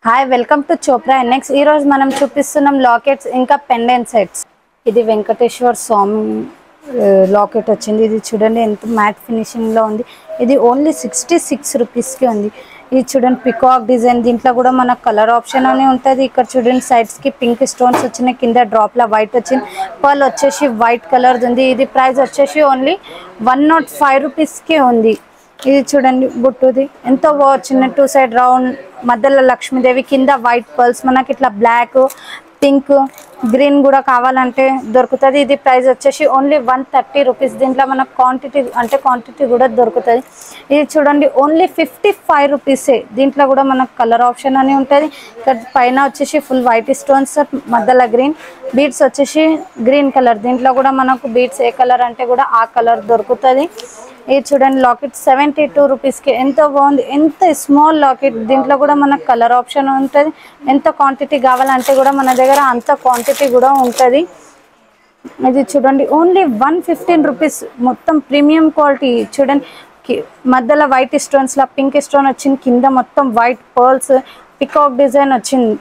Hi welcome to Chopra NX. ఈ రోజు మనం చూపిస్తున్నాం లాకెట్స్ ఇంకా పెండెంట్ సెట్స్. ఇది వెంకటేశ్వర స్వామి లాకెట్ వచ్చింది. ఇది చూడండి ఎంత మ్యాట్ ఫినిషింగ్ లో ఉంది. ఇది ఓన్లీ 66 రూపీస్ కి ఉంది. ఇది చూడండి పికాక్ డిజైన్. దీంట్లో కూడా మనకు కలర్ ఆప్షన్ అని ఉంటుంది. ఇక్కడ చూడండి సైడ్స్ కి పింక్ స్టోన్స్ వచ్చినాయి, కింద డ్రాప్ లా వైట్ వచ్చింది. పర్ల్ వచ్చేసి వైట్ కలర్ ఉంది. ఇది ప్రైస్ వచ్చేసి ఓన్లీ 105 రూపీస్ కి ఉంది. ఇది చూడండి బుట్టుది ఎంతో చిన్న 2 సైడ్ రౌండ్, మధ్యలో లక్ష్మీదేవి, కింద వైట్ పర్ల్స్. మనకి ఇట్లా బ్లాక్, పింక్, గ్రీన్ కూడా కావాలంటే దొరుకుతుంది. ఇది ప్రైస్ వచ్చేసి ఓన్లీ 130 రూపీస్. దీంట్లో మనకు క్వాంటిటీ కూడా దొరుకుతుంది. ఇది చూడండి ఓన్లీ 55 రూపీసే. దీంట్లో కూడా మనకు కలర్ ఆప్షన్ అని ఉంటుంది. ఇక్కడ పైన వచ్చేసి ఫుల్ వైట్ స్టోన్స్, మధ్యలో గ్రీన్ బీడ్స్ వచ్చేసి గ్రీన్ కలర్. దీంట్లో కూడా మనకు బీడ్స్ ఏ కలర్ అంటే కూడా ఆ కలర్ దొరుకుతుంది. ఇది చూడండి లాకెట్ 72 రూపీస్కి ఎంతో బాగుంది. ఎంత స్మాల్ లాకెట్. దీంట్లో కూడా మనకు కలర్ ఆప్షన్ ఉంటుంది. ఎంత క్వాంటిటీ కావాలంటే కూడా మన దగ్గర అంత క్వాంటిటీ కూడా ఉంటుంది. ఇది చూడండి ఓన్లీ 115 రూపీస్. మొత్తం ప్రీమియం క్వాలిటీ. చూడండి మధ్యలో వైట్ స్టోన్స్ లా పింక్ స్టోన్ వచ్చింది, కింద మొత్తం వైట్ పర్ల్స్, పికాక్ డిజైన్ వచ్చింది.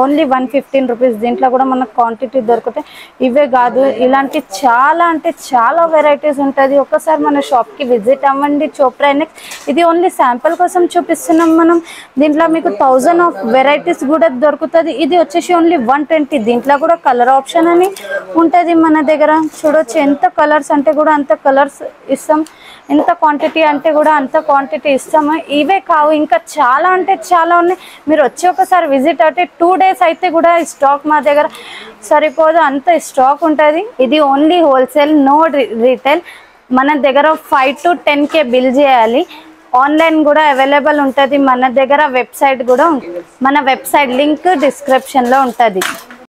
Only 115 rupees. దీంట్లో కూడా మనకు క్వాంటిటీ దొరుకుతాయి. ఇవే కాదు, ఇలాంటి చాలా అంటే చాలా వెరైటీస్ ఉంటుంది. ఒకసారి మన షాప్కి విజిట్ అవ్వండి చోప్రా ఎన్ఎక్స్. ఇది ఓన్లీ శాంపుల్ కోసం చూపిస్తున్నాం మనం. దీంట్లో మీకు 1000 ఆఫ్ వెరైటీస్ కూడా దొరుకుతుంది. ఇది వచ్చేసి ఓన్లీ 120. దీంట్లో కూడా కలర్ ఆప్షన్ అని ఉంటుంది మన దగ్గర. చూడొచ్చు ఎంత కలర్స్ అంటే కూడా అంత కలర్స్ ఇస్తాం, ఎంత క్వాంటిటీ అంటే కూడా అంత క్వాంటిటీ ఇస్తాము. ఇవే కావు, ఇంకా చాలా అంటే చాలా ఉన్నాయి. మీరు వచ్చి ఒకసారి విజిట్ అయితే 2 డేస్ అయితే కూడా స్టాక్ మా దగ్గర సరిపోదు, అంత స్టాక్ ఉంటుంది. ఇది ఓన్లీ హోల్సేల్, నో రీటైల్. మన దగ్గర 5 to 10K బిల్ చేయాలి. ఆన్లైన్ కూడా అవైలబుల్ ఉంటుంది మన దగ్గర. వెబ్సైట్ కూడా ఉంటుంది. మన వెబ్సైట్ లింక్ డిస్క్రిప్షన్లో ఉంటుంది.